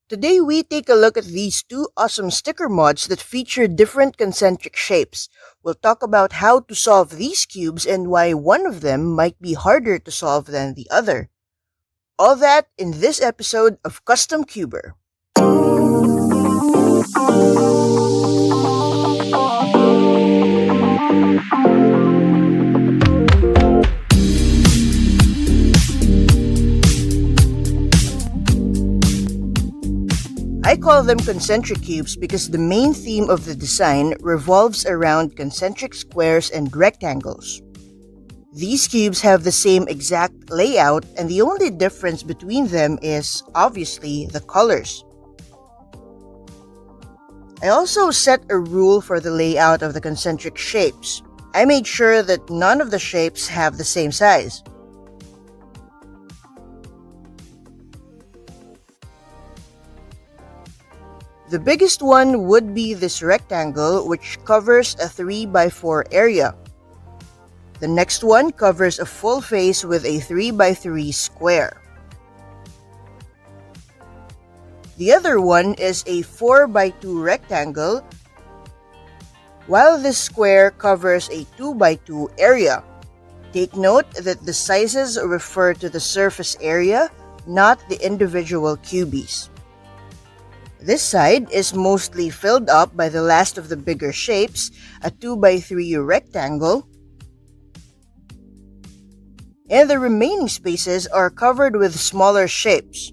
Today we take a look at these two awesome sticker mods that feature different concentric shapes. We'll talk about how to solve these cubes and why one of them might be harder to solve than the other. All that in this episode of Custom Cuber. I call them concentric cubes because the main theme of the design revolves around concentric squares and rectangles. These cubes have the same exact layout, and the only difference between them is, obviously, the colors. I also set a rule for the layout of the concentric shapes. I made sure that none of the shapes have the same size. The biggest one would be this rectangle, which covers a 3x4 area. The next one covers a full face with a 3x3 square. The other one is a 4x2 rectangle, while this square covers a 2x2 area. Take note that the sizes refer to the surface area, not the individual cubies. This side is mostly filled up by the last of the bigger shapes, a 2x3 rectangle, and the remaining spaces are covered with smaller shapes.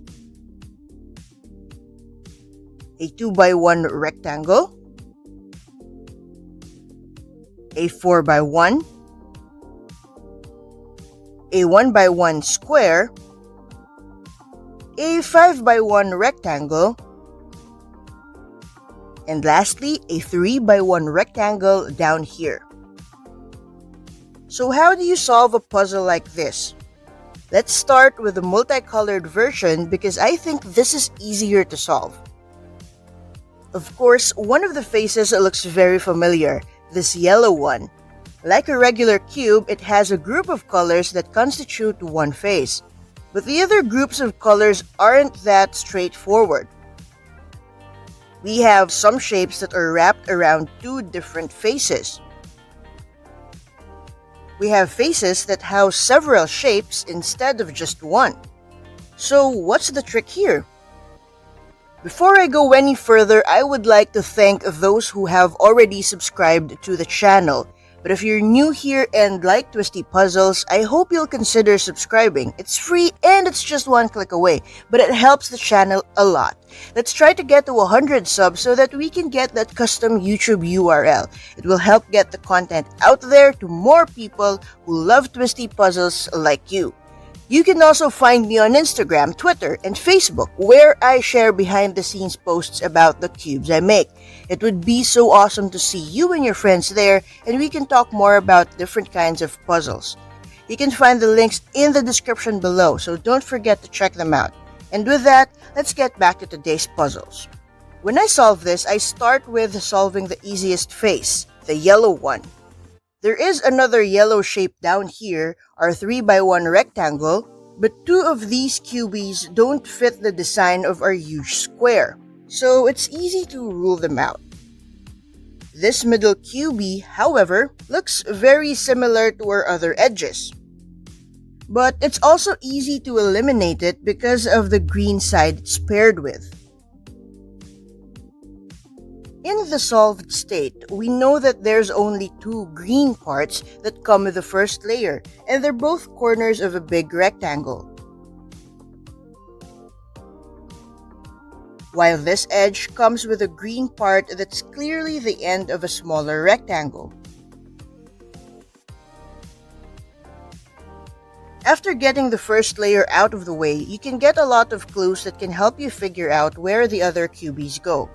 A 2x1 rectangle, a 4x1, a 1x1 square, a 5x1 rectangle, and lastly, a 3x1 rectangle down here. So how do you solve a puzzle like this? Let's start with the multicolored version because I think this is easier to solve. Of course, one of the faces looks very familiar, this yellow one. Like a regular cube, it has a group of colors that constitute one face. But the other groups of colors aren't that straightforward. We have some shapes that are wrapped around two different faces. We have faces that house several shapes instead of just one. So what's the trick here? Before I go any further, I would like to thank those who have already subscribed to the channel. But if you're new here and like twisty puzzles, I hope you'll consider subscribing. It's free and it's just one click away, but it helps the channel a lot. Let's try to get to 100 subs so that we can get that custom YouTube URL. It will help get the content out there to more people who love twisty puzzles like you. You can also find me on Instagram, Twitter, and Facebook, where I share behind-the-scenes posts about the cubes I make. It would be so awesome to see you and your friends there, and we can talk more about different kinds of puzzles. You can find the links in the description below, so don't forget to check them out. And with that, let's get back to today's puzzles. When I solve this, I start with solving the easiest face, the yellow one. There is another yellow shape down here, our 3x1 rectangle, but two of these cubies don't fit the design of our huge square, so it's easy to rule them out. This middle cubie, however, looks very similar to our other edges. But it's also easy to eliminate it because of the green side it's paired with. In the solved state, we know that there's only two green parts that come with the first layer, and they're both corners of a big rectangle. While this edge comes with a green part that's clearly the end of a smaller rectangle. After getting the first layer out of the way, you can get a lot of clues that can help you figure out where the other cubies go.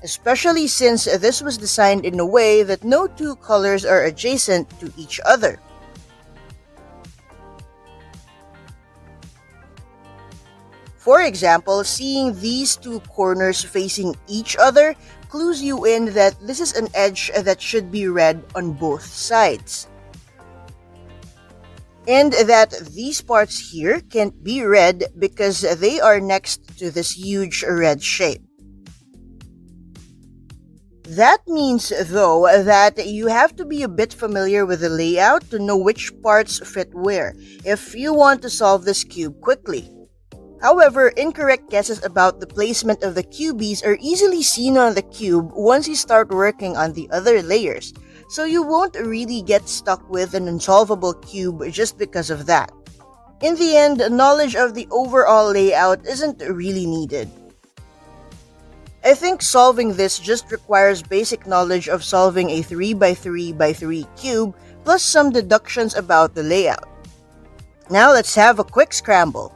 Especially since this was designed in a way that no two colors are adjacent to each other. For example, seeing these two corners facing each other clues you in that this is an edge that should be read on both sides. And that these parts here can't be red because they are next to this huge red shape. That means, though, that you have to be a bit familiar with the layout to know which parts fit where, if you want to solve this cube quickly. However, incorrect guesses about the placement of the cubies are easily seen on the cube once you start working on the other layers, so you won't really get stuck with an unsolvable cube just because of that. In the end, knowledge of the overall layout isn't really needed. I think solving this just requires basic knowledge of solving a 3x3x3 cube plus some deductions about the layout. Now let's have a quick scramble.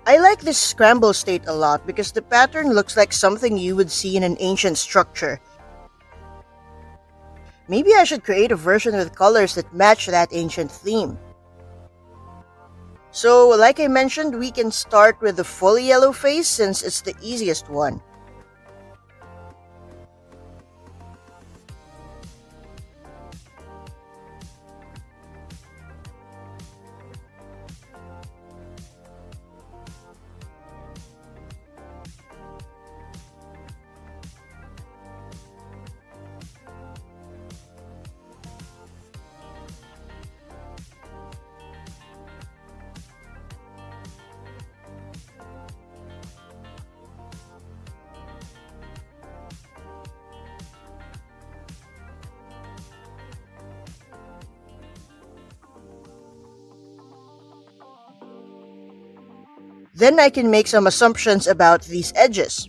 I like this scramble state a lot because the pattern looks like something you would see in an ancient structure. Maybe I should create a version with colors that match that ancient theme. So, like I mentioned, we can start with the full yellow face since it's the easiest one. Then I can make some assumptions about these edges.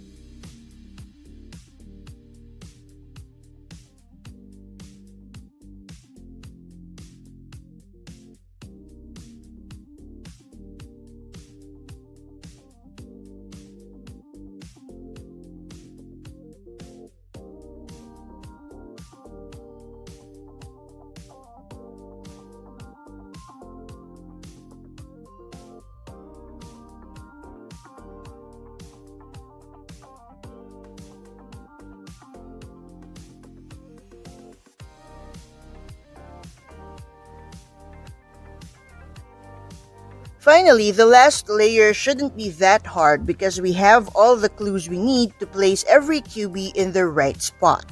Finally, the last layer shouldn't be that hard because we have all the clues we need to place every cubie in the right spot.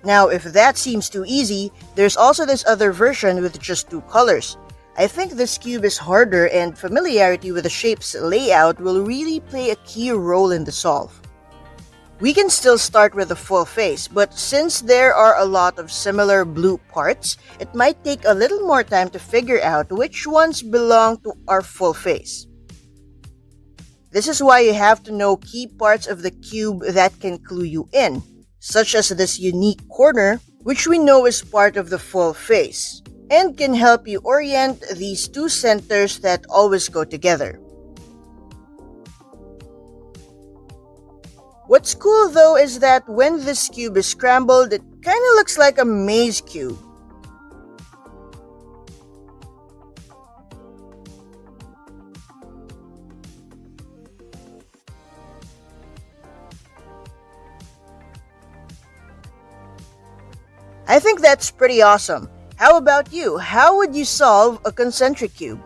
Now, if that seems too easy, there's also this other version with just two colors. I think this cube is harder and familiarity with the shape's layout will really play a key role in the solve. We can still start with the full face, but since there are a lot of similar blue parts, it might take a little more time to figure out which ones belong to our full face. This is why you have to know key parts of the cube that can clue you in, such as this unique corner, which we know is part of the full face, and can help you orient these two centers that always go together. What's cool though is that when this cube is scrambled, it kinda looks like a maze cube. I think that's pretty awesome. How about you? How would you solve a concentric cube?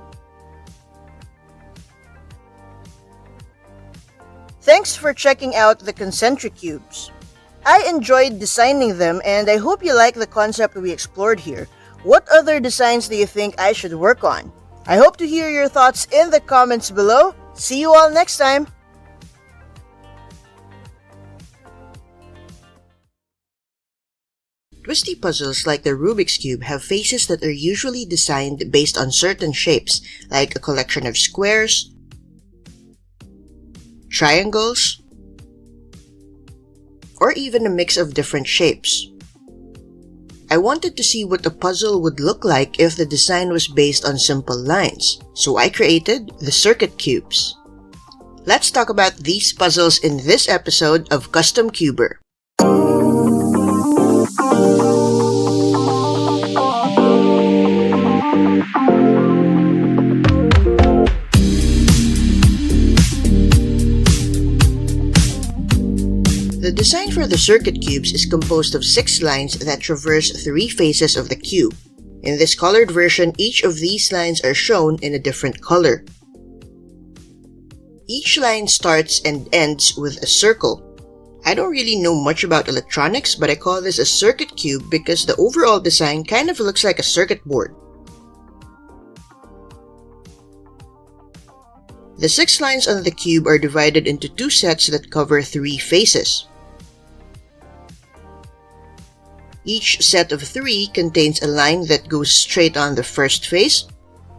Thanks for checking out the concentric cubes. I enjoyed designing them and I hope you like the concept we explored here. What other designs do you think I should work on? I hope to hear your thoughts in the comments below. See you all next time! Twisty puzzles like the Rubik's Cube have faces that are usually designed based on certain shapes, like a collection of squares, triangles, or even a mix of different shapes. I wanted to see what the puzzle would look like if the design was based on simple lines, so I created the circuit cubes. Let's talk about these puzzles in this episode of Custom Cuber. of the circuit cubes is composed of 6 lines that traverse 3 faces of the cube. In this colored version, each of these lines are shown in a different color. Each line starts and ends with a circle. I don't really know much about electronics, but I call this a circuit cube because the overall design kind of looks like a circuit board. The 6 lines on the cube are divided into 2 sets that cover 3 faces. Each set of 3 contains a line that goes straight on the first face,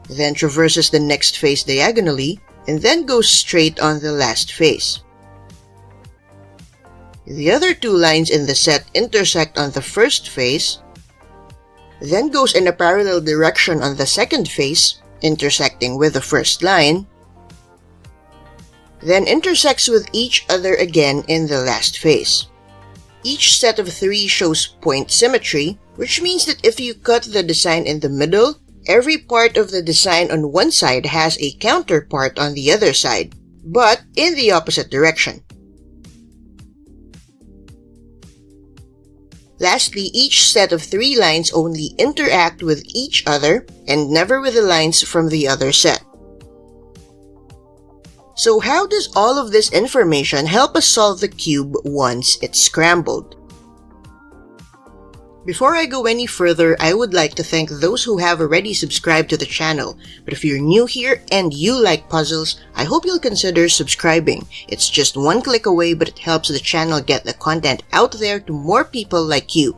then traverses the next face diagonally, and then goes straight on the last face. The other 2 lines in the set intersect on the first face, then goes in a parallel direction on the second face, intersecting with the first line, then intersects with each other again in the last face. Each set of 3 shows point symmetry, which means that if you cut the design in the middle, every part of the design on one side has a counterpart on the other side, but in the opposite direction. Lastly, each set of 3 lines only interact with each other and never with the lines from the other set. So how does all of this information help us solve the cube once it's scrambled? Before I go any further, I would like to thank those who have already subscribed to the channel. But if you're new here and you like puzzles, I hope you'll consider subscribing. It's just one click away, but it helps the channel get the content out there to more people like you.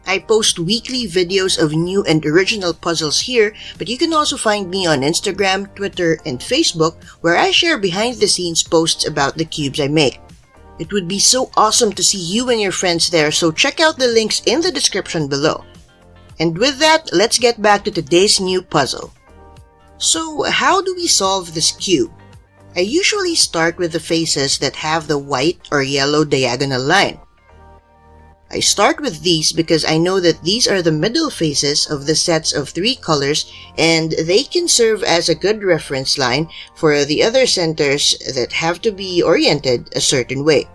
I post weekly videos of new and original puzzles here, but you can also find me on Instagram, Twitter, and Facebook, where I share behind-the-scenes posts about the cubes I make. It would be so awesome to see you and your friends there, so check out the links in the description below. And with that, let's get back to today's new puzzle. So, how do we solve this cube? I usually start with the faces that have the white or yellow diagonal line. I start with these because I know that these are the middle faces of the sets of 3 colors, and they can serve as a good reference line for the other centers that have to be oriented a certain way.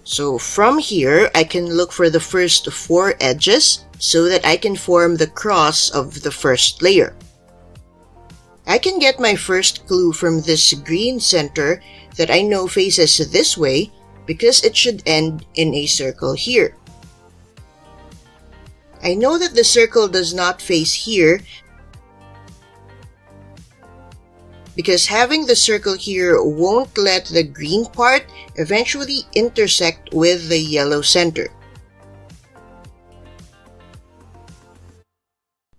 So from here, I can look for the first 4 edges so that I can form the cross of the first layer. I can get my first clue from this green center that I know faces this way, because it should end in a circle here. I know that the circle does not face here because having the circle here won't let the green part eventually intersect with the yellow center.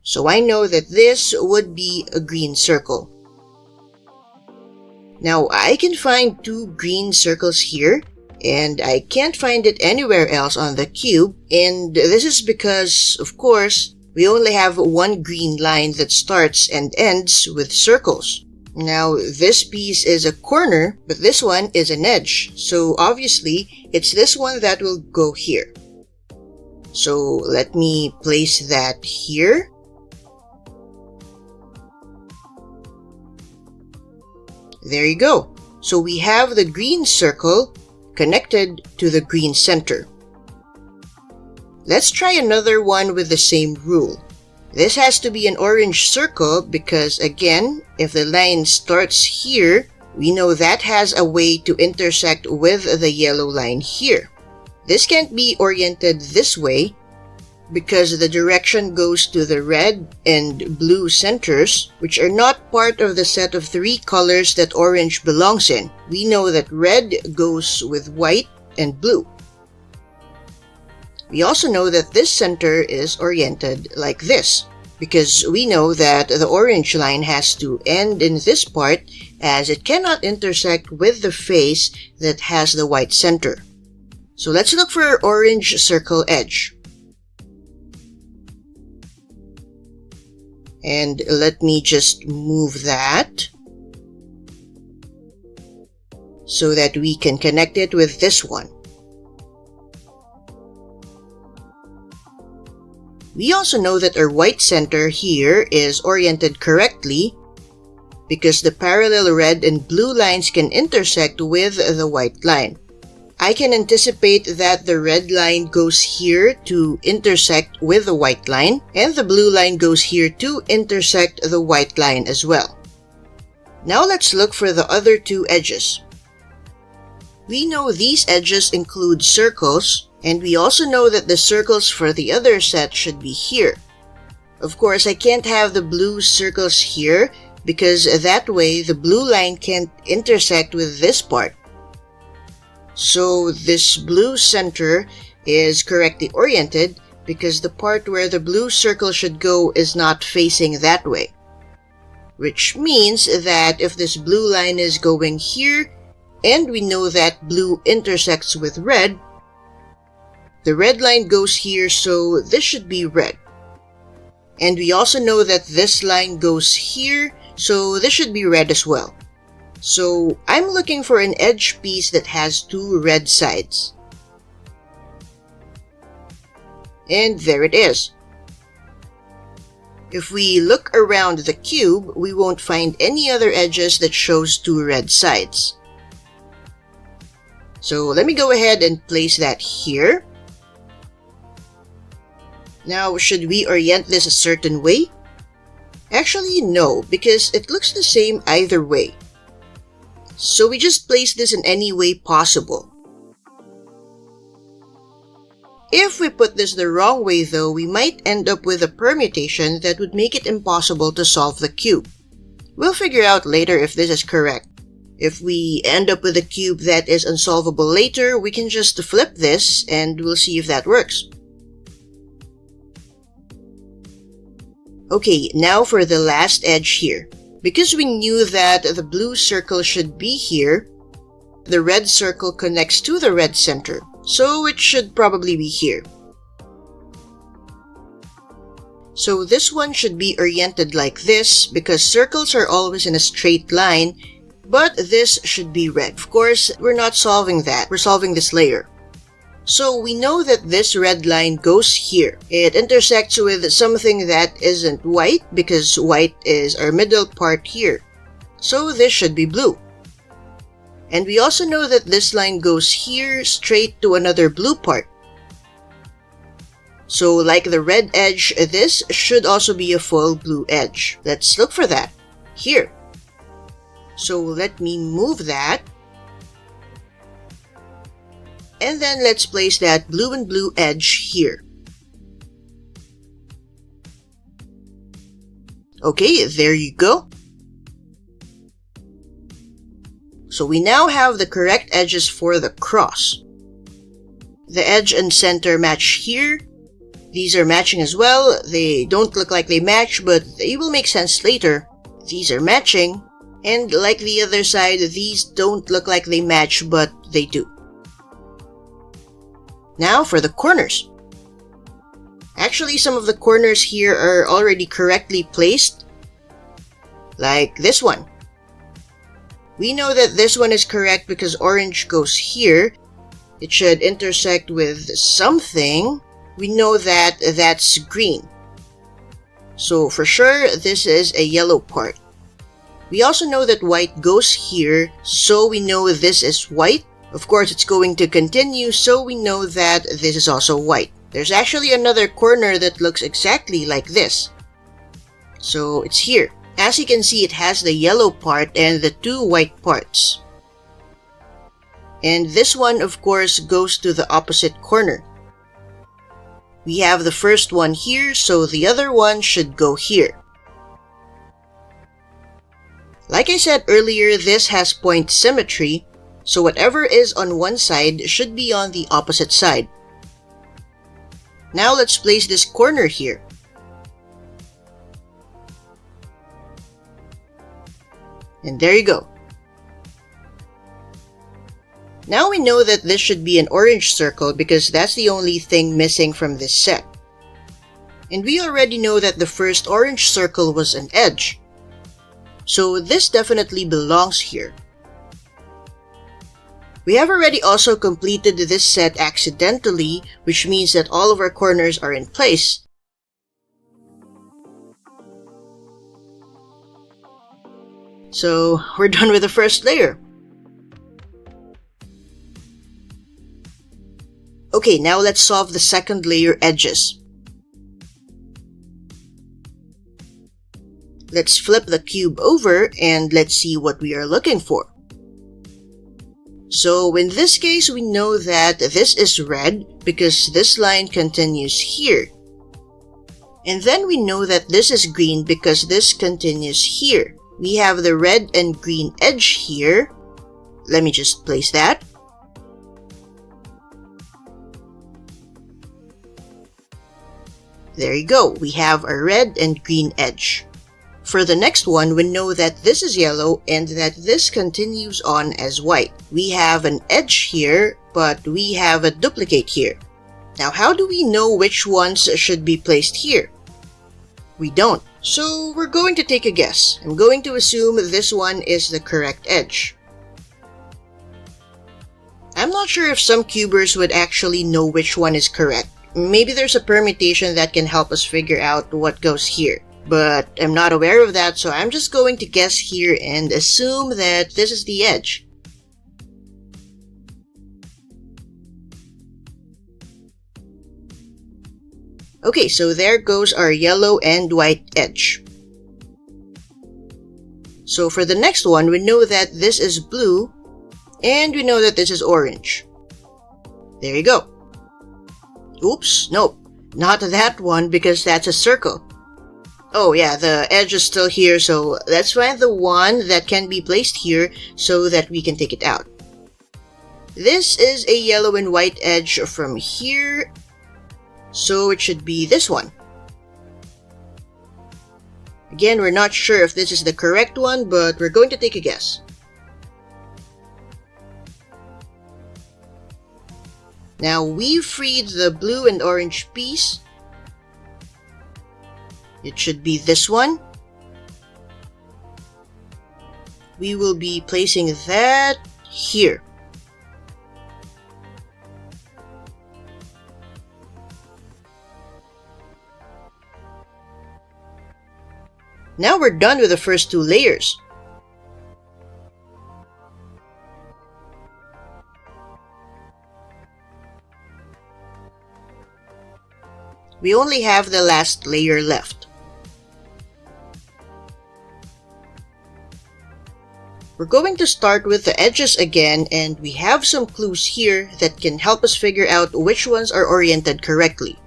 So I know that this would be a green circle. Now I can find 2 green circles here, and I can't find it anywhere else on the cube, and this is because, of course, we only have one green line that starts and ends with circles. Now, this piece is a corner, but this one is an edge, so obviously, it's this one that will go here. So let me place that here. There you go. So we have the green circle connected to the green center. Let's try another one with the same rule. This has to be an orange circle because, again, if the line starts here, we know that has a way to intersect with the yellow line here. This can't be oriented this way because the direction goes to the red and blue centers, which are not part of the set of 3 colors that orange belongs in. We know that red goes with white and blue. We also know that this center is oriented like this, because we know that the orange line has to end in this part as it cannot intersect with the face that has the white center. So let's look for orange circle edge. And let me just move that so that we can connect it with this one. We also know that our white center here is oriented correctly because the parallel red and blue lines can intersect with the white line. I can anticipate that the red line goes here to intersect with the white line, and the blue line goes here to intersect the white line as well. Now let's look for the other two edges. We know these edges include circles, and we also know that the circles for the other set should be here. Of course, I can't have the blue circles here because that way the blue line can't intersect with this part. So this blue center is correctly oriented because the part where the blue circle should go is not facing that way. Which means that if this blue line is going here, and we know that blue intersects with red, the red line goes here, so this should be red. And we also know that this line goes here, so this should be red as well. So I'm looking for an edge piece that has two red sides. And there it is. If we look around the cube, we won't find any other edges that shows two red sides. So let me go ahead and place that here. Now, should we orient this a certain way? Actually, no, because it looks the same either way. So we just place this in any way possible. If we put this the wrong way though, we might end up with a permutation that would make it impossible to solve the cube. We'll figure out later if this is correct. If we end up with a cube that is unsolvable later, we can just flip this and we'll see if that works. Okay, now for the last edge here. Because we knew that the blue circle should be here, the red circle connects to the red center, so it should probably be here. So this one should be oriented like this because circles are always in a straight line, but this should be red. Of course, we're not solving that. We're solving this layer. So we know that this red line goes here. It intersects with something that isn't white because white is our middle part here. So this should be blue. And we also know that this line goes here straight to another blue part. So like the red edge, this should also be a full blue edge. Let's look for that. Here. So let me move that. And then let's place that blue and blue edge here. Okay, there you go. So we now have the correct edges for the cross. The edge and center match here. These are matching as well. They don't look like they match, but they will make sense later. These are matching. And like the other side, these don't look like they match, but they do. Now for the corners. Actually, some of the corners here are already correctly placed, like this one. We know that this one is correct because orange goes here. It should intersect with something. We know that that's green. So for sure, this is a yellow part. We also know that white goes here, so we know this is white. Of course, it's going to continue, so we know that this is also white. There's actually another corner that looks exactly like this. So it's here. As you can see, it has the yellow part and the two white parts. And this one, of course, goes to the opposite corner. We have the first one here, so the other one should go here. Like I said earlier, this has point symmetry, so whatever is on one side should be on the opposite side. Now let's place this corner here. And there you go. Now we know that this should be an orange circle because that's the only thing missing from this set. And we already know that the first orange circle was an edge. So this definitely belongs here. We have already also completed this set accidentally, which means that all of our corners are in place. So we're done with the first layer. Okay, now let's solve the second layer edges. Let's flip the cube over and let's see what we are looking for. So in this case, we know that this is red because this line continues here. And then we know that this is green because this continues here. We have the red and green edge here. Let me just place that. There you go. We have a red and green edge. For the next one, we know that this is yellow and that this continues on as white. We have an edge here, but we have a duplicate here. Now, how do we know which ones should be placed here? We don't. So we're going to take a guess. I'm going to assume this one is the correct edge. I'm not sure if some cubers would actually know which one is correct. Maybe there's a permutation that can help us figure out what goes here. But I'm not aware of that, so I'm just going to guess here and assume that this is the edge. Okay, so there goes our yellow and white edge. So for the next one, we know that this is blue, and we know that this is orange. There you go. Oops, nope, not that one because that's a circle. Oh yeah, the edge is still here, so let's find the one that can be placed here so that we can take it out. This is a yellow and white edge from here, so it should be this one. Again, we're not sure if this is the correct one, but we're going to take a guess. Now we've freed the blue and orange piece. It should be this one. We will be placing that here. Now we're done with the first two layers. We only have the last layer left. We're going to start with the edges again, and we have some clues here that can help us figure out which ones are oriented correctly.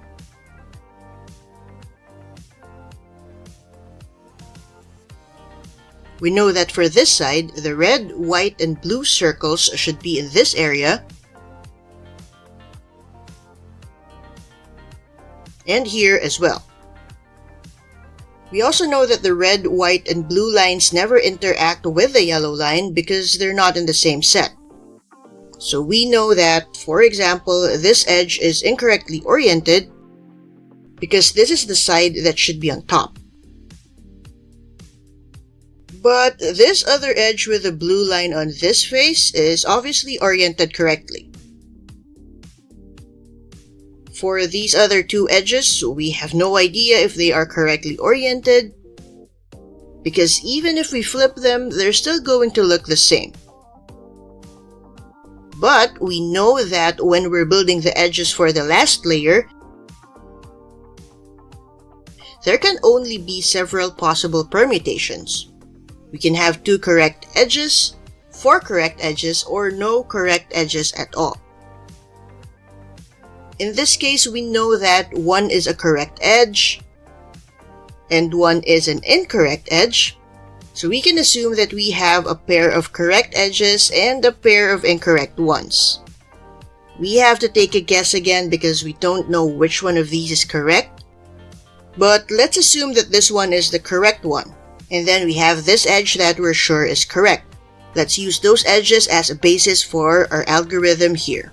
We know that for this side, the red, white, and blue circles should be in this area, and here as well. We also know that the red, white, and blue lines never interact with the yellow line because they're not in the same set. So we know that, for example, this edge is incorrectly oriented because this is the side that should be on top. But this other edge with the blue line on this face is obviously oriented correctly. For these other two edges, we have no idea if they are correctly oriented, because even if we flip them, they're still going to look the same. But we know that when we're building the edges for the last layer, there can only be several possible permutations. We can have 2 correct edges, 4 correct edges, or no correct edges at all. In this case, we know that 1 is a correct edge and 1 is an incorrect edge. So we can assume that we have a pair of correct edges and a pair of incorrect ones. We have to take a guess again because we don't know which one of these is correct. But let's assume that this one is the correct one. And then we have this edge that we're sure is correct. Let's use those edges as a basis for our algorithm here.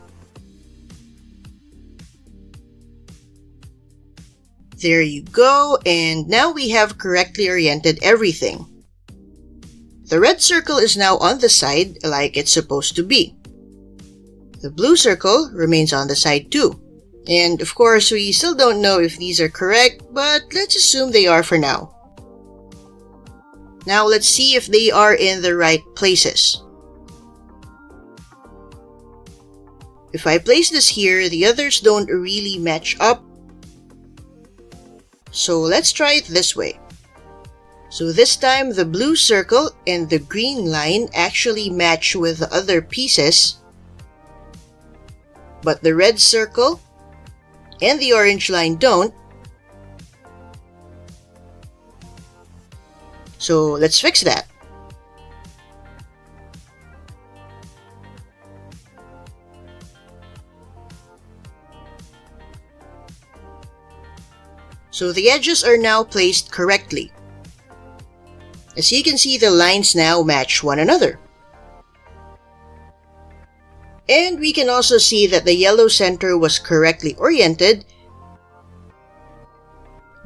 There you go, and now we have correctly oriented everything. The red circle is now on the side like it's supposed to be. The blue circle remains on the side too. And of course, we still don't know if these are correct, but let's assume they are for now. Now let's see if they are in the right places. if I place this here, the others don't really match up. So let's try it this way. So this time, the blue circle and the green line actually match with the other pieces, but the red circle and the orange line don't. So let's fix that. So the edges are now placed correctly. As you can see, the lines now match one another. And we can also see that the yellow center was correctly oriented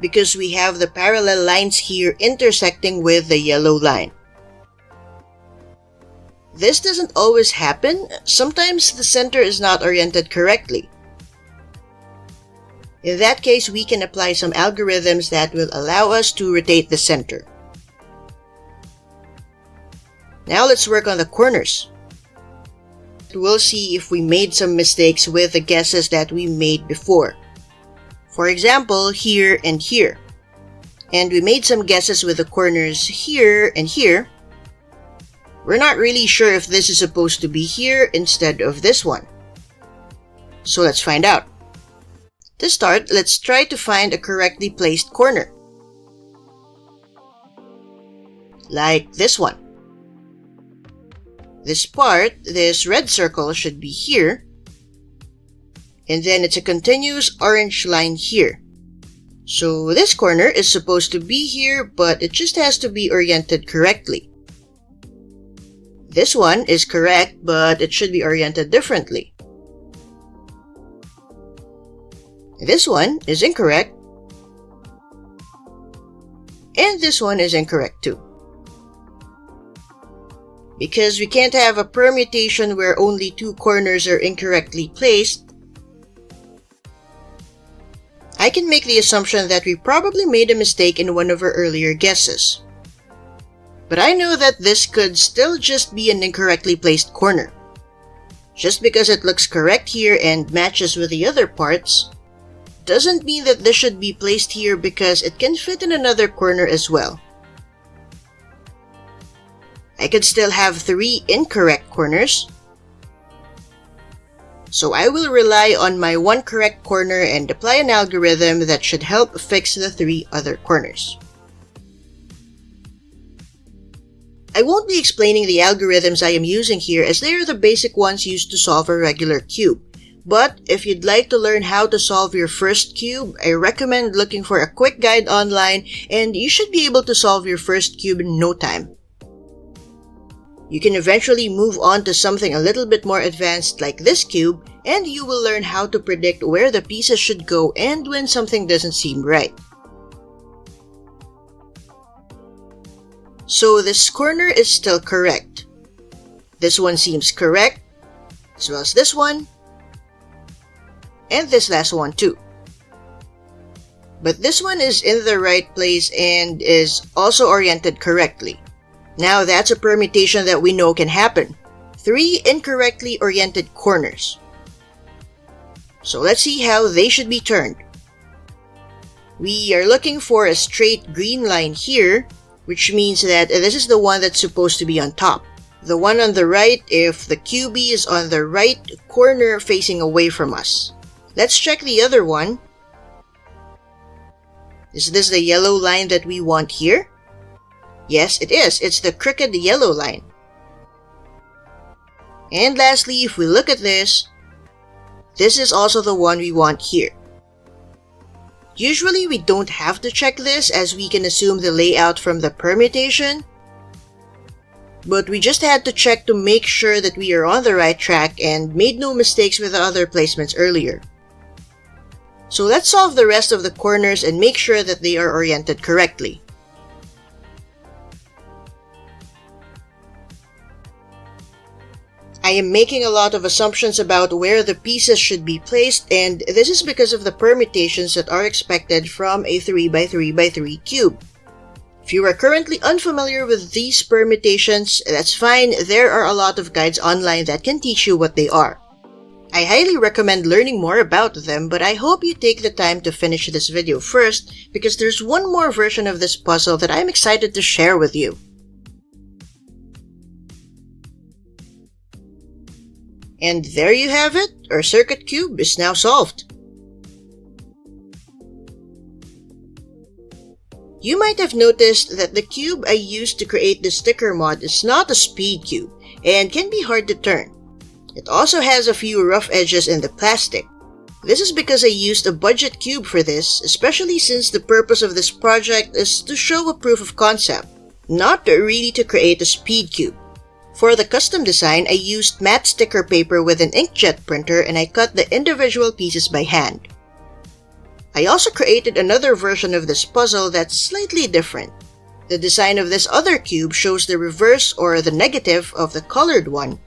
because we have the parallel lines here intersecting with the yellow line. This doesn't always happen. Sometimes the center is not oriented correctly. In that case, we can apply some algorithms that will allow us to rotate the center. Now let's work on the corners. We'll see if we made some mistakes with the guesses that we made before. For example, here and here. And we made some guesses with the corners here and here. We're not really sure if this is supposed to be here instead of this one. So let's find out. To start, let's try to find a correctly placed corner. Like this one. This part, this red circle, should be here. And then it's a continuous orange line here. So this corner is supposed to be here, but it just has to be oriented correctly. This one is correct, but it should be oriented differently. This one is incorrect. And this one is incorrect too. Because we can't have a permutation where only two corners are incorrectly placed, I can make the assumption that we probably made a mistake in one of our earlier guesses. But I know that this could still just be an incorrectly placed corner. Just because it looks correct here and matches with the other parts, doesn't mean that this should be placed here because it can fit in another corner as well. I could still have 3 incorrect corners. So I will rely on my one correct corner and apply an algorithm that should help fix the 3 other corners. I won't be explaining the algorithms I am using here as they are the basic ones used to solve a regular cube. But if you'd like to learn how to solve your first cube, I recommend looking for a quick guide online and you should be able to solve your first cube in no time. You can eventually move on to something a little bit more advanced like this cube and you will learn how to predict where the pieces should go and when something doesn't seem right. So this corner is still correct. This one seems correct, as well as this one, and this last one too. But this one is in the right place and is also oriented correctly. Now that's a permutation that we know can happen. 3 incorrectly oriented corners. So let's see how they should be turned. We are looking for a straight green line here, which means that this is the one that's supposed to be on top. The one on the right if the QB is on the right corner facing away from us. Let's check the other one. Is this the yellow line that we want here? Yes, it is. It's the crooked yellow line. And lastly, if we look at this is also the one we want here. Usually we don't have to check this as we can assume the layout from the permutation, but we just had to check to make sure that we are on the right track and made no mistakes with the other placements earlier. So let's solve the rest of the corners and make sure that they are oriented correctly. I am making a lot of assumptions about where the pieces should be placed, and this is because of the permutations that are expected from a 3x3x3 cube. If you are currently unfamiliar with these permutations, that's fine. There are a lot of guides online that can teach you what they are. I highly recommend learning more about them, but I hope you take the time to finish this video first because there's one more version of this puzzle that I'm excited to share with you. And there you have it, our circuit cube is now solved. You might have noticed that the cube I used to create the sticker mod is not a speed cube and can be hard to turn. It also has a few rough edges in the plastic. This is because I used a budget cube for this, especially since the purpose of this project is to show a proof of concept, not really to create a speed cube. For the custom design, I used matte sticker paper with an inkjet printer and I cut the individual pieces by hand. I also created another version of this puzzle that's slightly different. The design of this other cube shows the reverse or the negative of the colored one.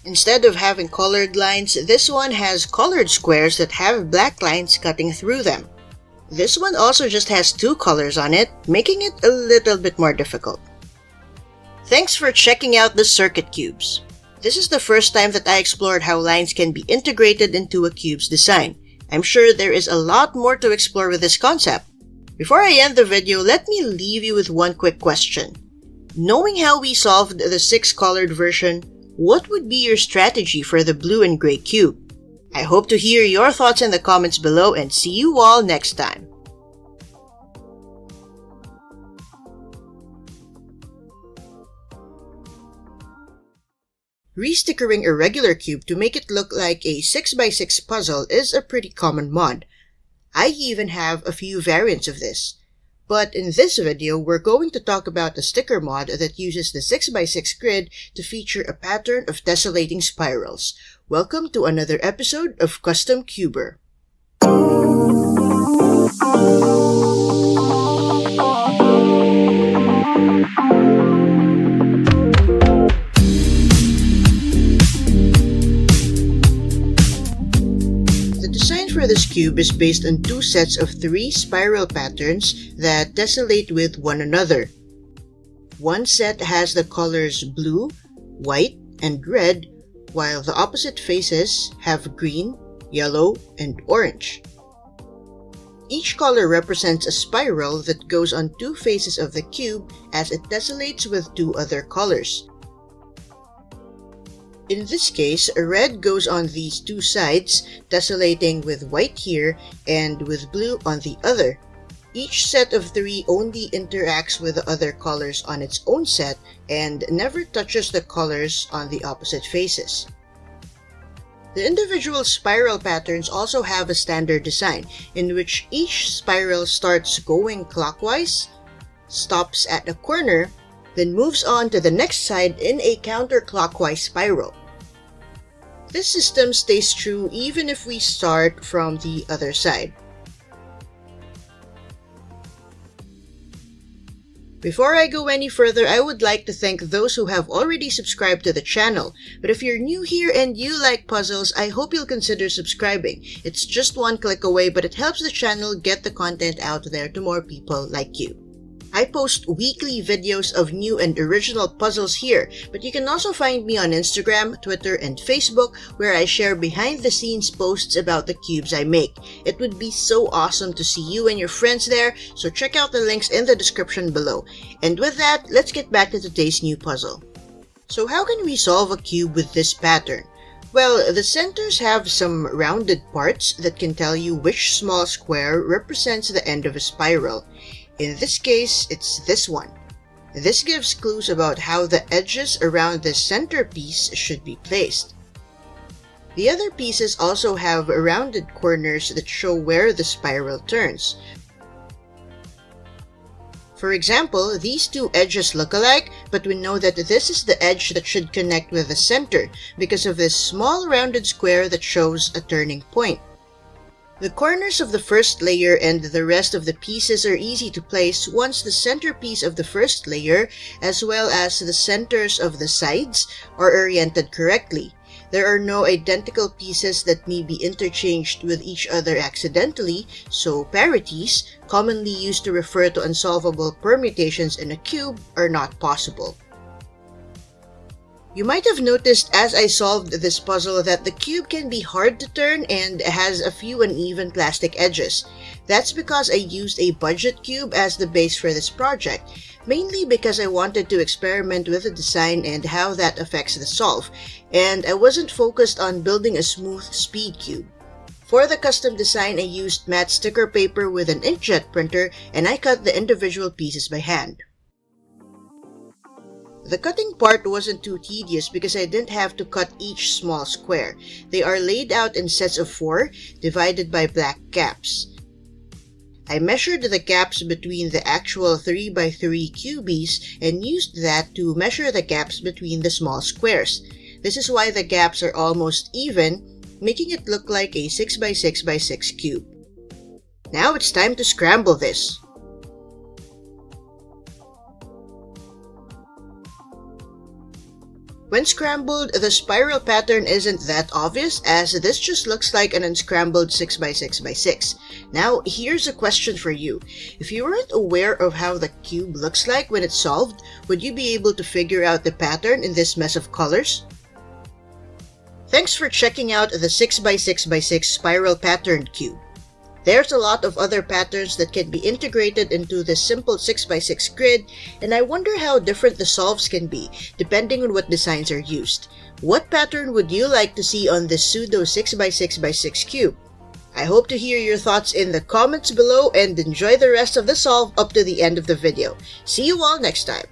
Instead of having colored lines, this one has colored squares that have black lines cutting through them. This one also just has two colors on it, making it a little bit more difficult. Thanks for checking out the circuit cubes. This is the first time that I explored how lines can be integrated into a cube's design. I'm sure there is a lot more to explore with this concept. Before I end the video, let me leave you with one quick question. Knowing how we solved the 6-colored version, what would be your strategy for the blue and gray cube? I hope to hear your thoughts in the comments below and see you all next time. Restickering a regular cube to make it look like a 6x6 puzzle is a pretty common mod. I even have a few variants of this. But in this video, we're going to talk about a sticker mod that uses the 6x6 grid to feature a pattern of tessellating spirals. Welcome to another episode of Custom Cuber. For this cube is based on two sets of 3 spiral patterns that tessellate with one another. One set has the colors blue, white, and red, while the opposite faces have green, yellow, and orange. Each color represents a spiral that goes on 2 faces of the cube as it tessellates with 2 other colors. In this case, red goes on these 2 sides, tessellating with white here and with blue on the other. Each set of 3 only interacts with the other colors on its own set and never touches the colors on the opposite faces. The individual spiral patterns also have a standard design in which each spiral starts going clockwise, stops at a corner, then moves on to the next side in a counterclockwise spiral. This system stays true even if we start from the other side. Before I go any further, I would like to thank those who have already subscribed to the channel. But if you're new here and you like puzzles, I hope you'll consider subscribing. It's just one click away, but it helps the channel get the content out there to more people like you. I post weekly videos of new and original puzzles here, but you can also find me on Instagram, Twitter, and Facebook where I share behind-the-scenes posts about the cubes I make. It would be so awesome to see you and your friends there, so check out the links in the description below. And with that, let's get back to today's new puzzle. So how can we solve a cube with this pattern? Well, the centers have some rounded parts that can tell you which small square represents the end of a spiral. In this case, it's this one. This gives clues about how the edges around the centerpiece should be placed. The other pieces also have rounded corners that show where the spiral turns. For example, these 2 edges look alike, but we know that this is the edge that should connect with the center because of this small rounded square that shows a turning point. The corners of the first layer and the rest of the pieces are easy to place once the centerpiece of the first layer, as well as the centers of the sides, are oriented correctly. There are no identical pieces that may be interchanged with each other accidentally, so parities, commonly used to refer to unsolvable permutations in a cube, are not possible. You might have noticed as I solved this puzzle that the cube can be hard to turn and has a few uneven plastic edges. That's because I used a budget cube as the base for this project, mainly because I wanted to experiment with the design and how that affects the solve, and I wasn't focused on building a smooth speed cube. For the custom design, I used matte sticker paper with an inkjet printer, and I cut the individual pieces by hand. The cutting part wasn't too tedious because I didn't have to cut each small square. They are laid out in sets of 4, divided by black gaps. I measured the gaps between the actual 3x3 cubies and used that to measure the gaps between the small squares. This is why the gaps are almost even, making it look like a 6x6x6 cube. Now it's time to scramble this. When scrambled, the spiral pattern isn't that obvious, as this just looks like an unscrambled 6x6x6. Now, here's a question for you. If you weren't aware of how the cube looks like when it's solved, would you be able to figure out the pattern in this mess of colors? Thanks for checking out the 6x6x6 spiral patterned cube. There's a lot of other patterns that can be integrated into this simple 6x6 grid, and I wonder how different the solves can be depending on what designs are used. What pattern would you like to see on this pseudo 6x6x6 cube? I hope to hear your thoughts in the comments below and enjoy the rest of the solve up to the end of the video. See you all next time!